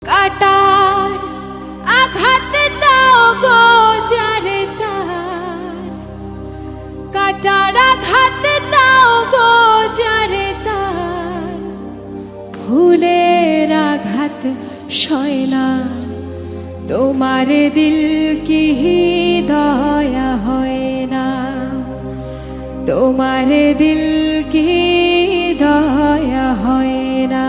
কাটার আঘাত দাও গো যারে তার, কাটার আঘাত দাও গো যারে তার, ফুলের আঘাত সয় না তোমার দিল কি দয়া হয় না, তোমার দিল কি দয়া হয় না।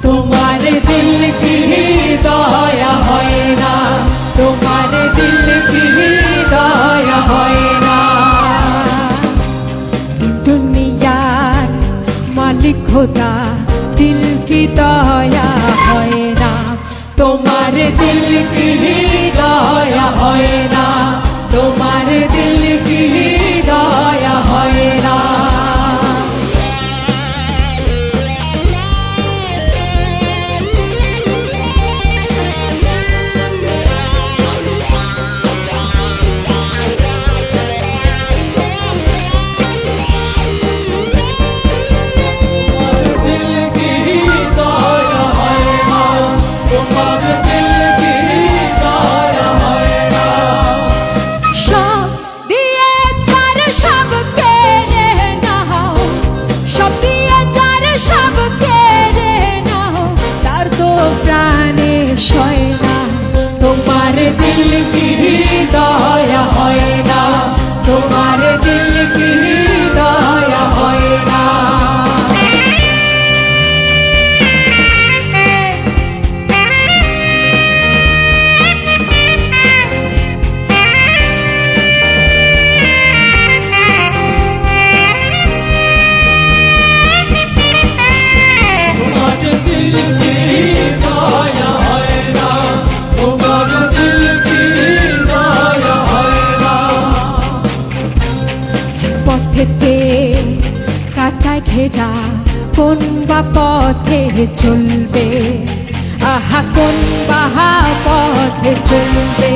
তোমার দিল কি দয়া হয় না, তোমার দিল কি দয়া হয় না। দুনিয়ার মালিক খোদা দিল কি দয়া হয় না, তোমার দিল কি দয়া হয় না, তোমার দিল কি দয়া হয় না। তোমার দিল কি দয়া হয় না, তোমার দিল কি দয়া হয় না। কাঁটায় ঘেরা কোন বা পথে চলবে, আহা কোন বাহা পথে চলবে,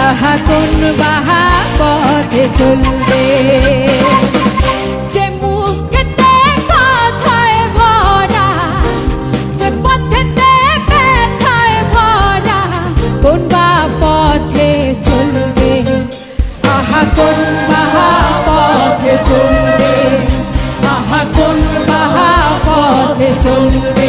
আহা কোন বাহা পথে চলবে। যে মুখেতে কথায় ভরা, যে পথেতে ব্যথায় ভরা, কোন বা পথে চলবে, আহা কোন বাহা পথে চলবে, আহা কোন বাহা পথে চলবে।